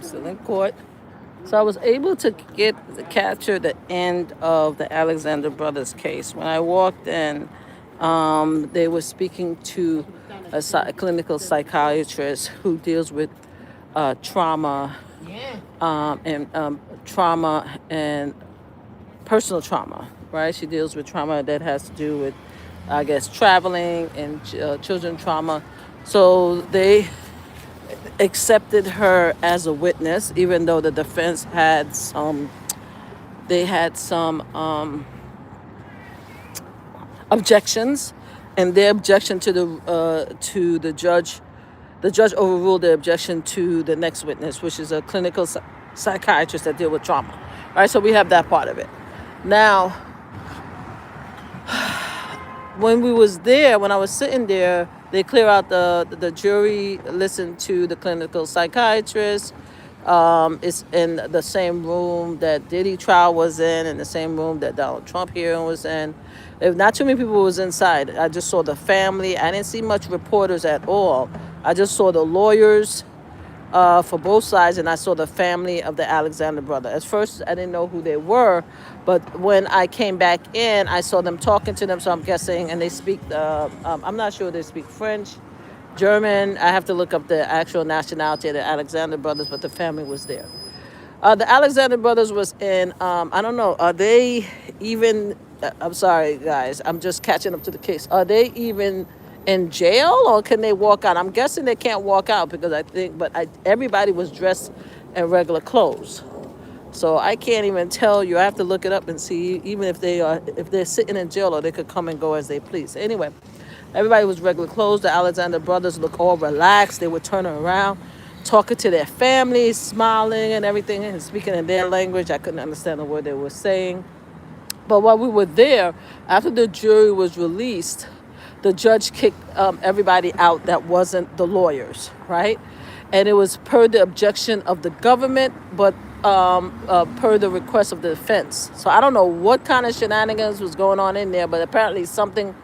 still in court. So I was able to capture the end of the Alexander Brothers case. When I walked in, they were speaking to a clinical psychiatrist who deals with trauma and trauma and personal trauma, right? She deals with trauma that has to do with, I guess, traveling and children trauma. So they accepted her as a witness, even though the defense had some, they had some objections, and their objection to the judge, the judge overruled the objection to the next witness, which is a clinical psychiatrist that deal with trauma. All right, so we have that part of it. Now, when we was there, when I was sitting there, they clear out the jury, listen to the clinical psychiatrist. It's in the same room that Diddy trial was in the same room that Donald Trump hearing was in. If not too many people was inside. I just saw the family. I didn't see much reporters at all. I just saw the lawyers for both sides, and I saw the family of the Alexander brother. At first, I didn't know who they were, but when I came back in, I saw them talking to them, so I'm guessing, and they speak, I'm not sure they speak French, German. I have to look up the actual nationality of the Alexander brothers, but the family was there. The Alexander brothers was in, I don't know, are they even, I'm sorry, guys, I'm just catching up to the case. Are they even in jail, or can they walk out? I'm guessing they can't walk out because I think, but everybody was dressed in regular clothes. So I can't even tell you. I have to look it up and see, even if they're sitting in jail, or they could come and go as they please. Anyway, everybody was regular clothes. The Alexander brothers look all relaxed. They were turning around, talking to their families, smiling and everything, and speaking in their language. I couldn't understand the word they were saying. But while we were there, after the jury was released, the judge kicked everybody out that wasn't the lawyers, right? And it was per the objection of the government, but per the request of the defense. So I don't know what kind of shenanigans was going on in there, but apparently something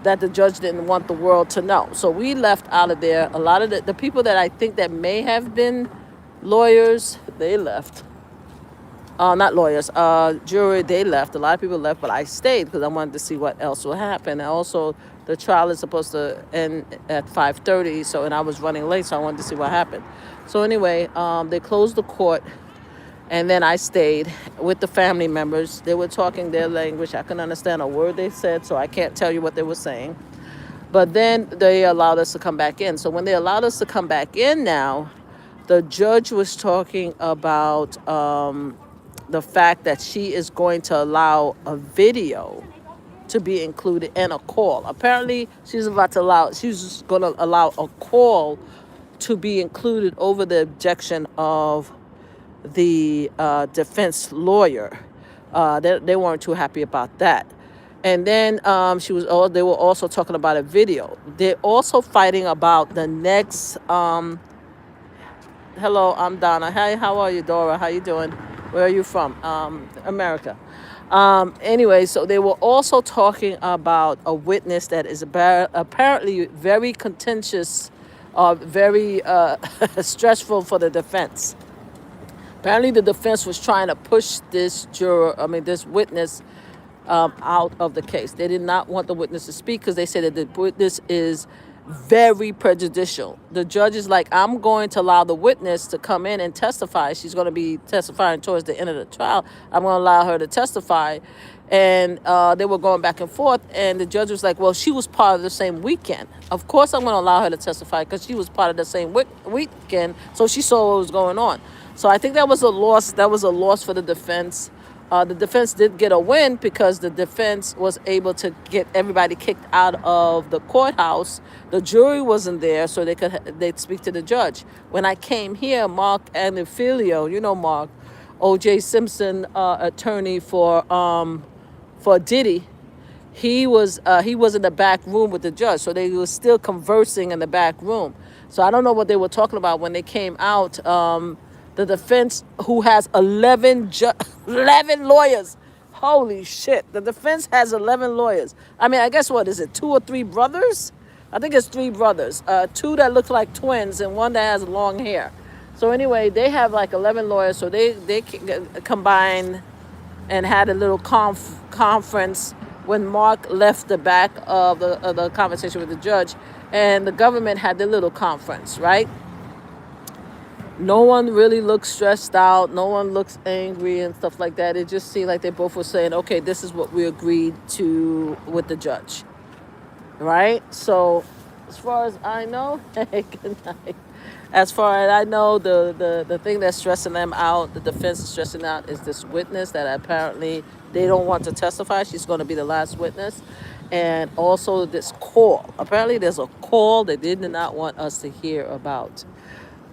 that the judge didn't want the world to know. So we left out of there. A lot of the people that I think that may have been lawyers, they left. Not lawyers, jury, they left. A lot of people left, but I stayed because I wanted to see what else would happen. And also, the trial is supposed to end at 5:30, and I was running late, so I wanted to see what happened. So anyway, they closed the court, and then I stayed with the family members. They were talking their language. I couldn't understand a word they said, so I can't tell you what they were saying. But then they allowed us to come back in. So when they allowed us to come back in now, the judge was talking about the fact that she is going to allow a video to be included in a call. Apparently, she's going to allow a call to be included over the objection of the defense lawyer. They weren't too happy about that. And then they were also talking about a video. They're also fighting about the next. Hello, I'm Donna. Hi, how are you, Dora? How you doing? Where are you from? America. Anyway, so they were also talking about a witness that is apparently very contentious, very stressful for the defense. Apparently, the defense was trying to push this witness out of the case. They did not want the witness to speak because they said that the witness is very prejudicial. The judge is like, I'm going to allow the witness to come in and testify. She's going to be testifying towards the end of the trial. I'm going to allow her to testify. And they were going back and forth. And the judge was like, well, she was part of the same weekend. Of course, I'm going to allow her to testify because she was part of the same weekend. So she saw what was going on. So I think that was a loss. That was a loss for the defense. The defense did get a win because the defense was able to get everybody kicked out of the courthouse. The jury wasn't there, so they'd speak to the judge. When I came here, Mark Anafilio, you know Mark, O.J. Simpson attorney for Diddy, he was in the back room with the judge, so they were still conversing in the back room. So I don't know what they were talking about when they came out. The defense, who has 11 lawyers. Holy shit. The defense has 11 lawyers. I mean, I guess what is it, 2 or 3 brothers? I think it's 3 brothers. 2 that look like twins and 1 that has long hair. So anyway, they have like 11 lawyers, so they combined and had a little conference when Mark left the back of the conversation with the judge, and the government had the little conference, right? No one really looks stressed out. No one looks angry and stuff like that. It just seemed like they both were saying, okay, this is what we agreed to with the judge, right? So as far as I know, hey, good night. As far as I know, the thing that's stressing them out, the defense is stressing out, is this witness that apparently they don't want to testify. She's going to be the last witness. And also this call. Apparently there's a call that they did not want us to hear about.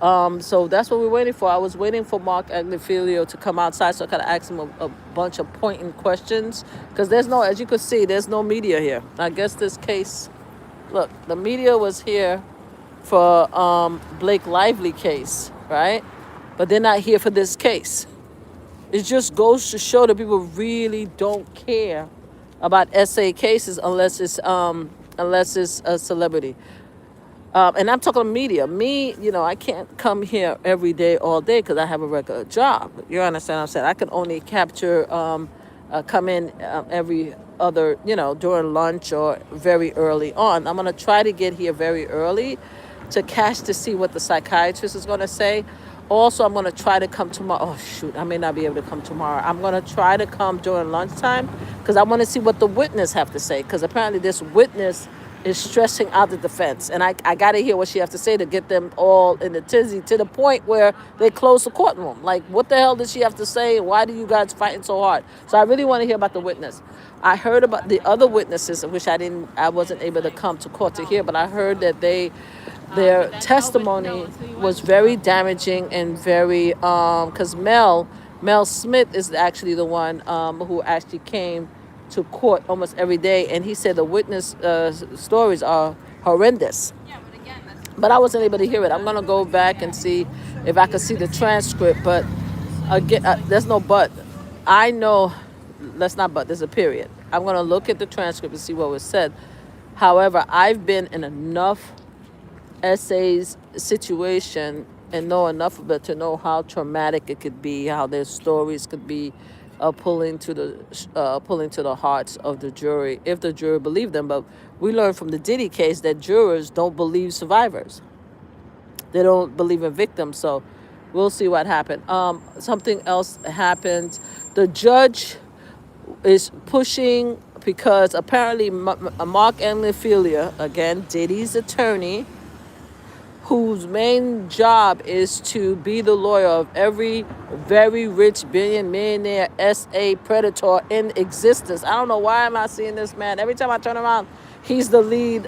So that's what we're waiting for. I was waiting for Mark Agnifilio to come outside so I could ask him a bunch of pointing questions. Because there's no, as you could see, there's no media here. I guess this case, look, the media was here for Blake Lively case, right? But they're not here for this case. It just goes to show that people really don't care about SA cases unless it's a celebrity. And I'm talking media. Me, I can't come here every day, all day, because I have a regular job. You understand what I'm saying? I can only capture, come in every other, during lunch or very early on. I'm going to try to get here very early to catch to see what the psychiatrist is going to say. Also, I'm going to try to come tomorrow. Oh, shoot, I may not be able to come tomorrow. I'm going to try to come during lunchtime because I want to see what the witness have to say, because apparently this witness is stressing out the defense. And I got to hear what she has to say to get them all in the tizzy to the point where they close the courtroom. Like, what the hell did she have to say? Why do you guys fighting so hard? So I really want to hear about the witness. I heard about the other witnesses, which I wasn't able to come to court to hear, but I heard that their testimony was very damaging and very, because Mel Smith is actually the one who actually came to court almost every day, and he said the witness stories are horrendous. But I wasn't able to hear it. I'm gonna go back and see if I could see the transcript. But again, there's no but. I know, let's not but. There's a period. I'm gonna look at the transcript and see what was said. However, I've been in enough essays situation and know enough of it to know how traumatic it could be, how their stories could be pulling to the hearts of the jury, if the jury believed them. But we learned from the Diddy case that jurors don't believe survivors. They don't believe in victims. So we'll see what happened. Something else happened. The judge is pushing because apparently Mark Agnifilio, again, Diddy's attorney, whose main job is to be the lawyer of every very rich millionaire SA predator in existence. I don't know why I'm not seeing this man. Every time I turn around, he's the lead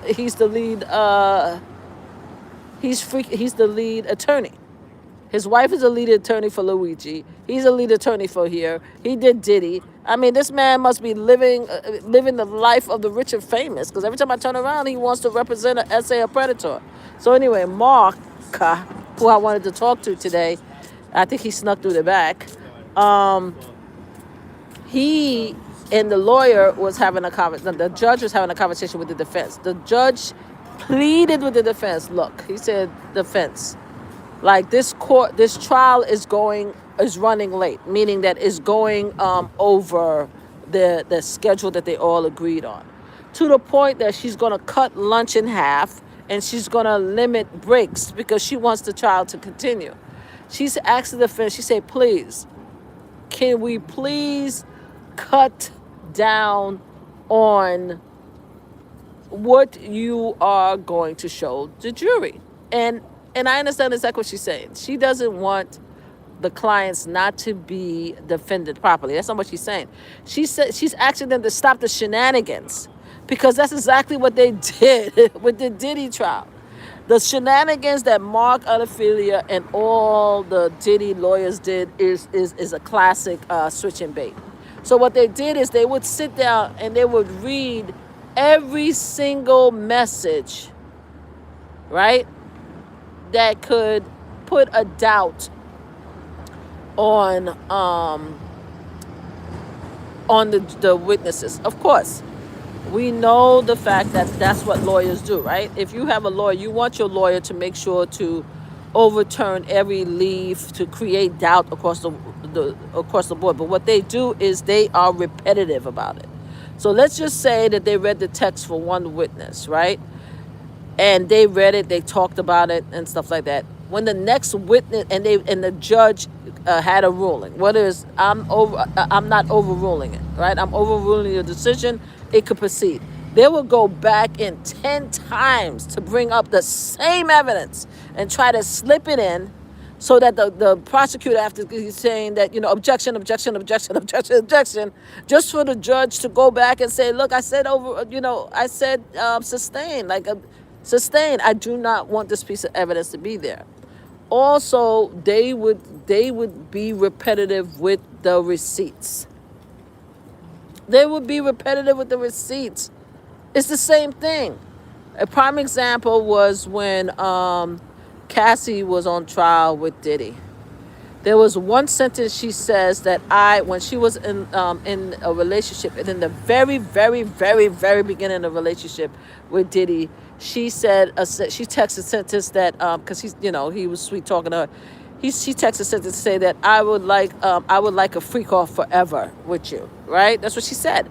attorney. His wife is a lead attorney for Luigi. He's a lead attorney for here. He did Diddy. I mean, this man must be living the life of the rich and famous, because every time I turn around, he wants to represent an SA predator. So anyway, Mark, who I wanted to talk to today, I think he snuck through the back. He and the lawyer was having a conversation. The judge was having a conversation with the defense. The judge pleaded with the defense. Look, he said, defense, like this trial is running late, meaning that it's going over the schedule that they all agreed on, to the point that she's going to cut lunch in half and she's going to limit breaks because she wants the trial to continue. She's asked the defense, she said, please, can we please cut down on what you are going to show the jury? And I understand exactly what she's saying. She doesn't want the clients not to be defended properly. That's not what she's saying. She said she's asking them to stop the shenanigans, because that's exactly what they did with the Diddy trial. The shenanigans that Mark Agnifilio and all the Diddy lawyers did is a classic switch and bait. So what they did is they would sit down and they would read every single message, right, that could put a doubt on the witnesses. Of course, we know the fact that that's what lawyers do, right? If you have a lawyer, you want your lawyer to make sure to overturn every leaf to create doubt across the board. But what they do is they are repetitive about it. So let's just say that they read the text for one witness, right? And they read it, they talked about it and stuff like that. When the next witness and the judge had a ruling, whether it's I'm not overruling it, right? I'm overruling your decision. It could proceed. They will go back in 10 times to bring up the same evidence and try to slip it in, so that the prosecutor, after he's saying that, objection, objection, objection, objection, objection, just for the judge to go back and say, look, I said sustain, sustain. I do not want this piece of evidence to be there. Also, they would be repetitive with the receipts. They would be repetitive with the receipts. It's the same thing. A prime example was when Cassie was on trial with Diddy. There was one sentence she says that when she was in a relationship, and in the very, very, very, very beginning of the relationship with Diddy, she said she texted a sentence that because he was sweet talking to her. She texted a sentence to say that I would like a freak off forever with you, right? That's what she said.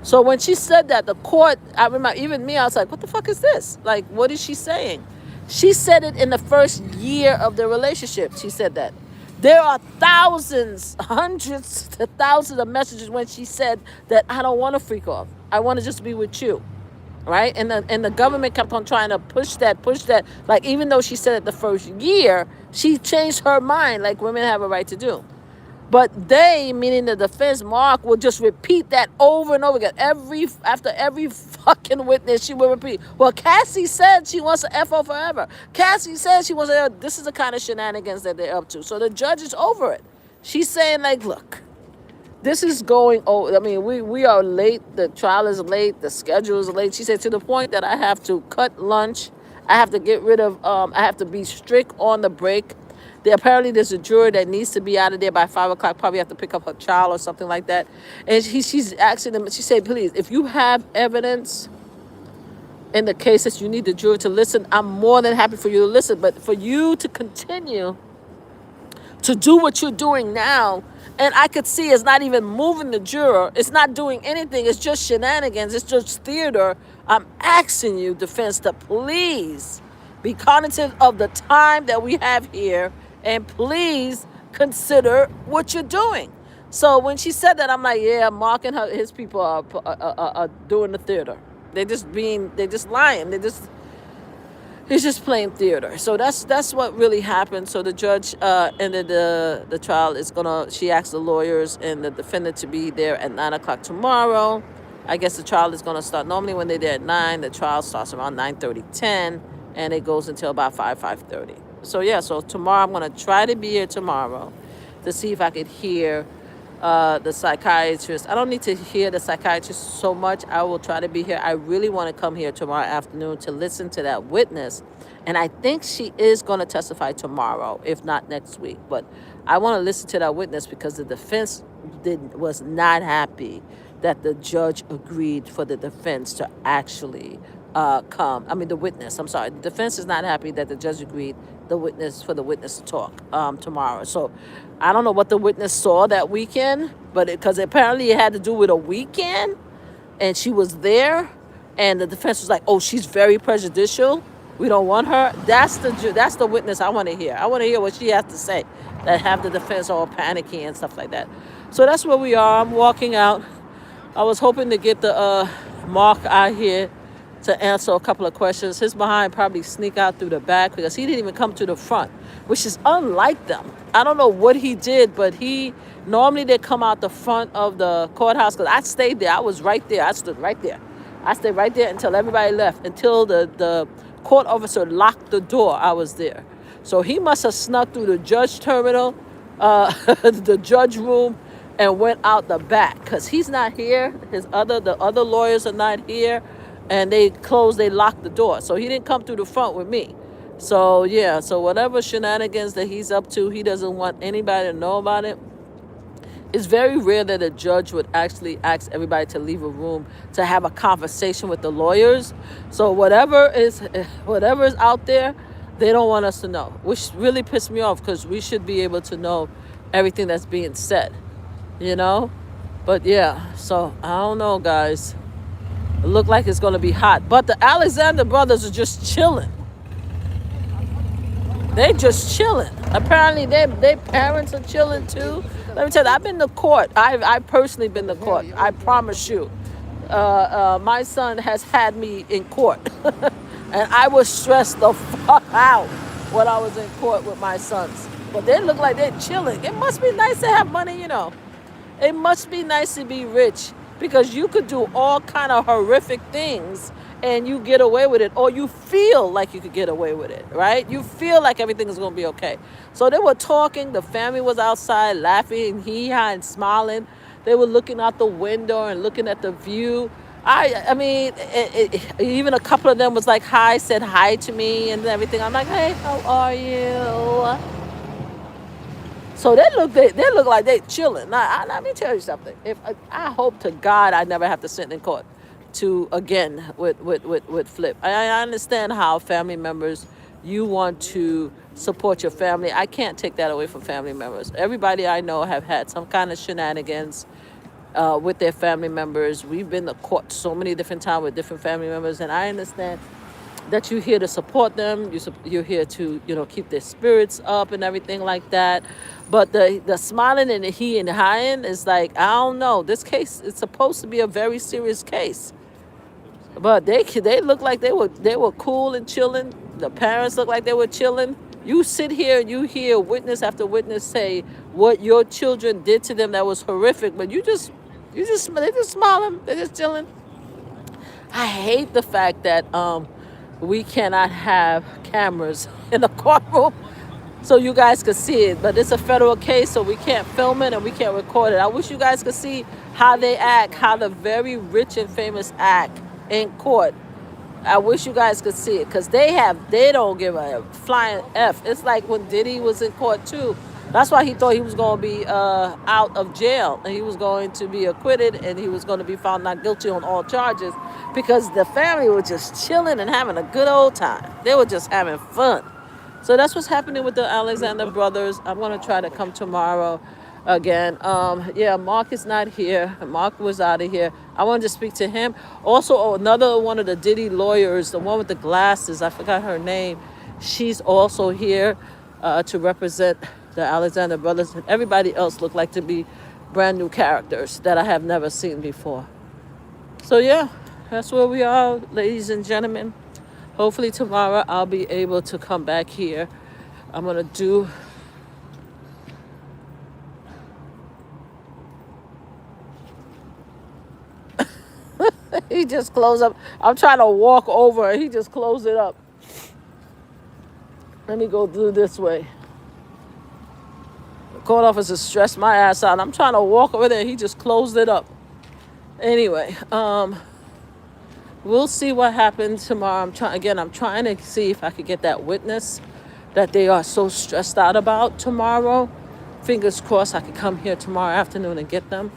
So when she said that, the court, I remember, even me, I was like, what the fuck is this? Like, what is she saying? She said it in the first year of the relationship. She said that. There are thousands, hundreds to thousands of messages when she said that I don't want to freak off. I want to just be with you, right? And the government kept on trying to push that. Like, even though she said it the first year, she changed her mind, like women have a right to do. But they, meaning the defense, Mark, will just repeat that over and over again. After every fucking witness, she will repeat. Well, Cassie said she wants to FO forever. Cassie said she wants to. This is the kind of shenanigans that they're up to. So the judge is over it. She's saying, like, look, this is going over. I mean, we are late. The trial is late. The schedule is late. She said, to the point that I have to cut lunch. I have to get rid of. I have to be strict on the break. Apparently there's a juror that needs to be out of there by 5 o'clock, probably have to pick up her child or something like that. And she's asking them, she said, please, if you have evidence in the case that you need the juror to listen, I'm more than happy for you to listen. But for you to continue to do what you're doing now, and I could see it's not even moving the juror, it's not doing anything, it's just shenanigans, it's just theater. I'm asking you, defense, to please be cognitive of the time that we have here, and please consider what you're doing. So when she said that, I'm like, yeah, Mark and his people are doing the theater. They're just lying. He's just playing theater. So that's what really happened. So the judge ended the trial. She asked the lawyers and the defendant to be there at 9 o'clock tomorrow. I guess the trial is gonna start. Normally when they're there at 9, the trial starts around 9:30, 10, and it goes until about 5:30. So tomorrow I'm going to try to be here tomorrow to see if I could hear the psychiatrist. I don't need to hear the psychiatrist so much. I will try to be here. I really want to come here tomorrow afternoon to listen to that witness. And I think she is going to testify tomorrow, if not next week. But I want to listen to that witness because the defense was not happy that the judge agreed for the defense to actually come. I mean, the witness. I'm sorry. The defense is not happy that the judge agreed the witness to talk tomorrow. So I don't know what the witness saw that weekend, but because apparently it had to do with a weekend, and she was there, and the defense was like, "Oh, she's very prejudicial. We don't want her." That's the witness I want to hear. I want to hear what she has to say. That have the defense all panicky and stuff like that. So that's where we are. I'm walking out. I was hoping to get the Mark out here to answer a couple of questions. His behind probably sneak out through the back because he didn't even come to the front, which is unlike them. I don't know what he did, but normally they come out the front of the courthouse because I stayed there. I was right there. I stood right there. I stayed right there until everybody left, until the court officer locked the door. I was there. So he must have snuck through the judge terminal, the judge room, and went out the back because he's not here. The other lawyers are not here. And they locked the door. So he didn't come through the front with me. So, yeah, so whatever shenanigans that he's up to, he doesn't want anybody to know about it. It's very rare that a judge would actually ask everybody to leave a room to have a conversation with the lawyers. So whatever is out there, They don't want us to know, which really pissed me off because we should be able to know everything that's being said, you know? But yeah, so I don't know, guys. It looked like it's going to be hot. But the Alexander brothers are just chilling. They just chilling. Apparently, their parents are chilling too. Let me tell you, I've been to court. I personally been to court. I promise you. My son has had me in court. And I was stressed the fuck out when I was in court with my sons. But they look like they're chilling. It must be nice to have money, you know. It must be nice to be rich because you could do all kind of horrific things and you get away with it, or you feel like you could get away with it, right? You feel like everything is going to be okay. So they were talking. The family was outside laughing and hee-haw and smiling. They were looking out the window and looking at the view. I mean, even a couple of them was like, hi, said hi to me and everything. I'm like, hey, how are you? So they look like they chilling. Now, let me tell you something. If I hope to God I never have to sit in court to again with Flip. I understand how family members, you want to support your family. I can't take that away from family members. Everybody I know have had some kind of shenanigans with their family members. We've been to court so many different times with different family members, and I understand that you're here to support them. You're here to, keep their spirits up and everything like that. But the smiling and the he and the high is like, I don't know. This case is supposed to be a very serious case. But they look like they were cool and chilling. The parents look like they were chilling. You sit here and you hear witness after witness say what your children did to them that was horrific, but they just smiling, they're just chilling. I hate the fact that we cannot have cameras in the courtroom so you guys could see it. But it's a federal case, so we can't film it and we can't record it. I wish you guys could see how they act, how the very rich and famous act in court. I wish you guys could see it because they don't give a flying F. It's like when Diddy was in court too. That's why he thought he was going to be out of jail and he was going to be acquitted and he was going to be found not guilty on all charges because the family was just chilling and having a good old time. They were just having fun. So that's what's happening with the Alexander brothers. I'm going to try to come tomorrow again. Mark is not here. Mark was out of here. I wanted to speak to him. Also, another one of the Diddy lawyers, the one with the glasses, I forgot her name. She's also here to represent the Alexander brothers. And everybody else looked like to be brand new characters that I have never seen before. So yeah, that's where we are, ladies and gentlemen. Hopefully tomorrow I'll be able to come back here. I'm going to do... He just closed up. I'm trying to walk over and he just closed it up. Let me go through this way. The court officer stressed my ass out. I'm trying to walk over there. He just closed it up. Anyway, we'll see what happens tomorrow. I'm trying to see if I could get that witness that they are so stressed out about tomorrow. Fingers crossed I could come here tomorrow afternoon and get them,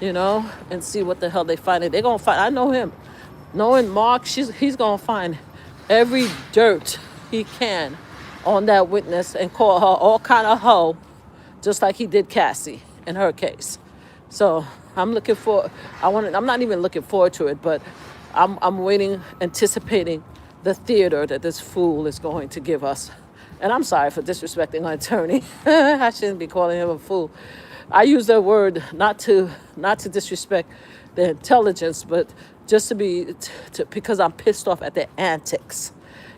and see what the hell they find. They're going to find, I know him. Knowing Mark, he's going to find every dirt he can on that witness and call her all kind of hoe, just like he did Cassie in her case. So I'm not even looking forward to it, but I'm waiting, anticipating the theater that this fool is going to give us. And I'm sorry for disrespecting my attorney. I shouldn't be calling him a fool. I use that word not to disrespect their intelligence, but just because I'm pissed off at their antics.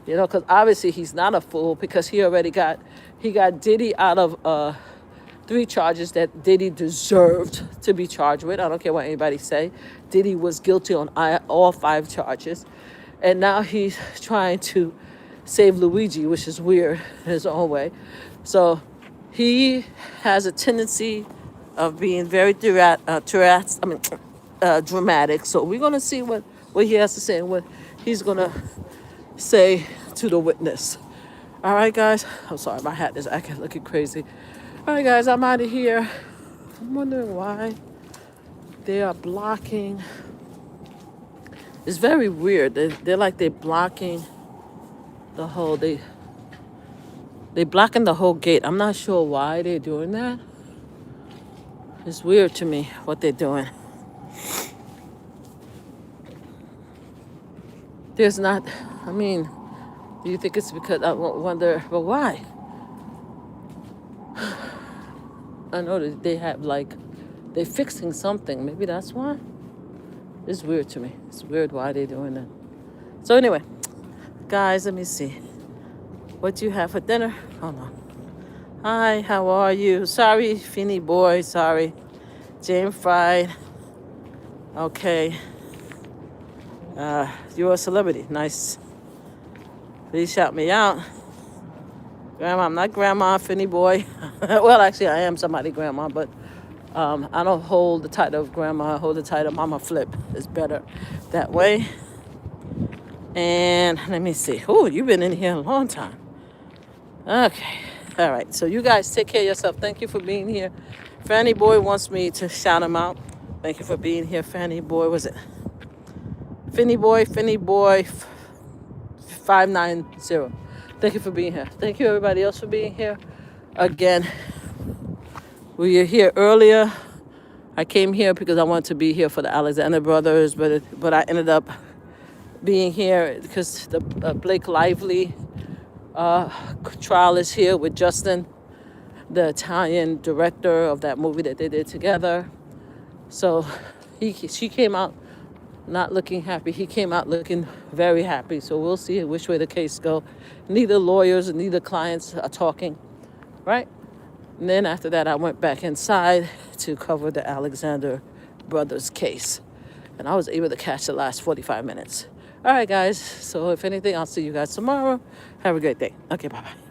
Because obviously he's not a fool because he got Diddy out of 3 charges that Diddy deserved to be charged with. I don't care what anybody say. Diddy was guilty on all 5 charges. And now he's trying to save Luigi, which is weird in his own way. So he has a tendency of being very dramatic. So we're going to see what he has to say and what he's going to say to the witness. All right, guys. I'm sorry, my hat is acting looking crazy. All right, guys, I'm out of here. I'm wondering why they are blocking. It's very weird. They're blocking the whole. They blocking the whole gate. I'm not sure why they're doing that. It's weird to me what they're doing. There's not, I mean, do you think it's because, I wonder, but why? I know that they have like, they're fixing something. Maybe that's why. It's weird to me. It's weird why they're doing that. So anyway, guys, let me see. What do you have for dinner? Hold on. Hi, how are you? Sorry, Finny boy, sorry. Jane fried. Okay. You're a celebrity. Nice. Please shout me out. Grandma, I'm not grandma, Finny boy. Well, actually, I am somebody grandma, but I don't hold the title of grandma. I hold the title of Mama Flip. It's better that way. And let me see. Oh, you've been in here a long time. Okay. All right. So you guys take care of yourself. Thank you for being here. Fanny Boy wants me to shout him out. Thank you for being here, Fanny Boy. Was it Finny Boy 590. Thank you for being here. Thank you everybody else for being here. Again, we were here earlier. I came here because I wanted to be here for the Alexander brothers, but I ended up being here because the Blake Lively trial is here with Justin, the Italian director of that movie that they did together. So she came out not looking happy. He came out looking very happy. So we'll see which way the case go. Neither lawyers and neither clients are talking, right? And then after that, I went back inside to cover the Alexander brothers case. And I was able to catch the last 45 minutes. All right, guys. So if anything, I'll see you guys tomorrow. Have a great day. Okay, bye-bye.